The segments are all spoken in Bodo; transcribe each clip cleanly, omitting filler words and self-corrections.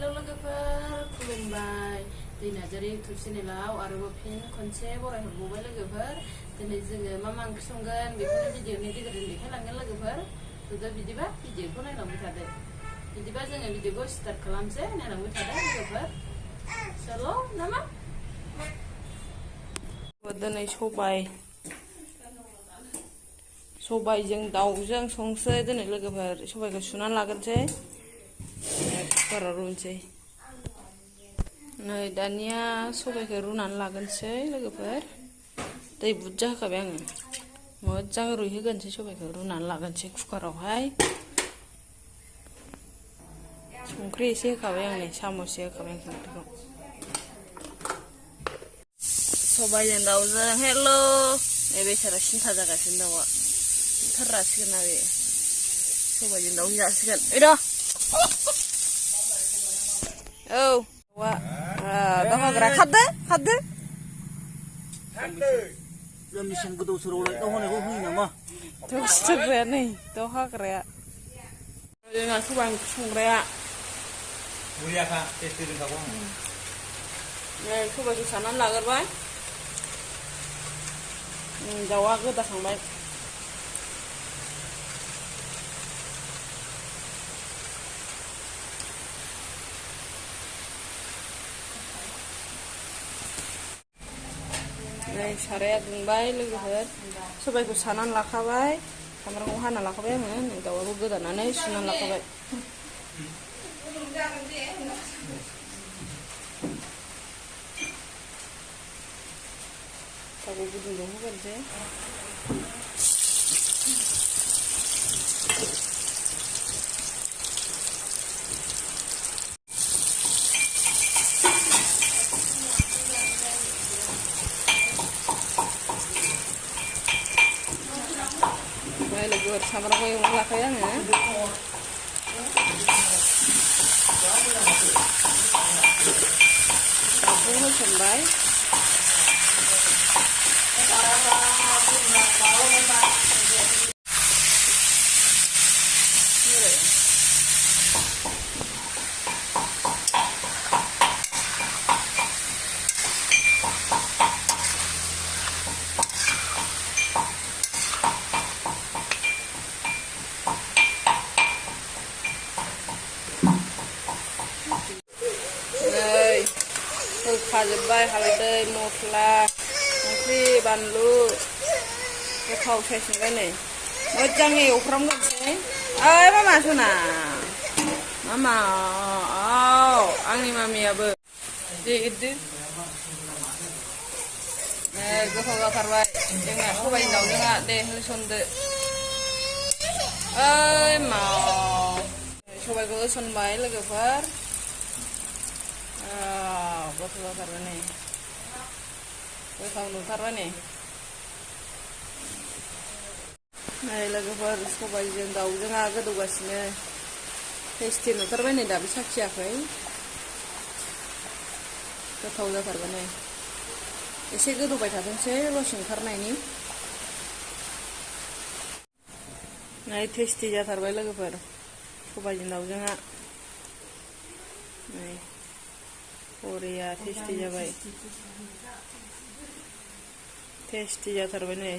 हेल' लोगोफोर खुलुमबाय दै नार्जारि इउटुब चेनेलाव आरोबाव फिन खनसे बरायहरबावबाय लोगोफोर दिनै जोङो मा ओंख्रि संगोन बेखौनो भिडिअनि गेजेरजों देखायलांगोन लोगोफोर थ' बिदिबा भिडिअखौ नायलांबाय थादो बिदिबा जोङो भिडिअखौ स्टार्ट खालामसै नायलांबाय थादो लोगोफोर चलो नामा दिनै सबायजों दाउजों संसै दिनै लोगोफोर सबायखौ सुनानै लाग्रोनोसै कुकाराव रुनोसै नै दानिया सबायखौ रुनानै लागोनसै लोगोफोर दै बुरजा होखाबाय आङो मोजां रुइहोगोनसै सबायखौ रुनानै लागोनसै कुकारावहाय संख्रि एसे होखाबाय आं नै साम'से होखाबाय आं संख्रिखौ सबायजों दाउजों हेल' नै बेसारा सिन्था जागासिनो दाउआ बुथारजासिगोन ना बे सबायजों दाउजों जासिगोन ओइद' औ दाउ हाग्रा खारदो मेसें गोदाव सोरावलाय दाउ हानायखौ होयो नामा दौसिथारबाया नै दाउ हाग्राया जोंहा सबाय ओंख्रि संग्राया बुरियाखा टेस्टि रोंखागौ आं नै सबायखौ सानानै लाग्रोबाय दाउआ गोदाखांबाय नै साराया दुंबाय लोगोफोर सबायखौ सानानै लाखाबाय सामब्रामखौ हाना लाखाबाय आङो नै दाउआबो गोदानानै सुनानै लाखाबाय थावखौ गुदुं दुंहोग्रोनोसै लोगोफोर सामब्रामखौ एवनानै लाखायो आङो दाउखौ होसनबाय होखाजोब्बाय हालदै मस्ला संख्रि बानलु गोथाव साइस नुबाय नै मोजाङै एवफ्रामग्रोनोसै ओइ मामा सना मामा औ आंनि मामियाबो दे एरदो गोथाव जाथारबाय जोंना सबायजों दाउजोंआ दे होसनदो ओइ मा सबायखौ होसनबाय लोगोफोर गोथाव जाथारबाय नै गोथाव नुथारबाय नै लोगोफोर सबायजों दाउजोंआ गोदौगासिनो टेस्टि नुथारबाय नै दाबो साखियाखै गोथाव जाथारबाय नै एसे गोदौबाय थाथोंसै रस ओंखारनायनि नै टेस्टि जाथारबाय लोगोफोर सबायजों दाउजोंआ नै बरिया टेस्टि जाबाय टेस्टि जाथारबाय नै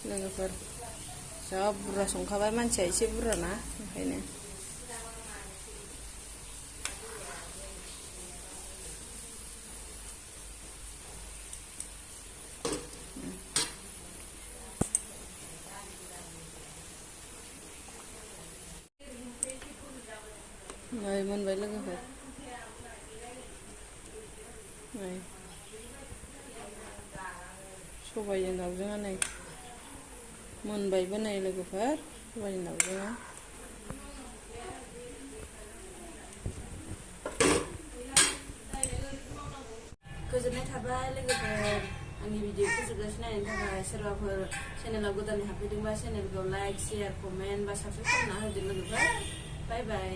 लोगोफोर जा बुरजा संखाबाय मानसिया एसे बुरजा ना ओंखायनो नै मोनबाय लोगोफोर नै सबायजों दाउजोंआ नै मोनबायबो नै लोगोफोर सबायजों दाउजोंआ गोजोननाय थाबाय लोगोफोर आंनि भिडिअखौ जोबजासिम नायनायनि थाखाय सोरबाफोर चेनेलाव गोदानै हाबफैदोंबा चेनेलखौ लाइक शेयार कमेन्ट बा साबसक्राइब खालामना होदो लोगोफोर बाय बाय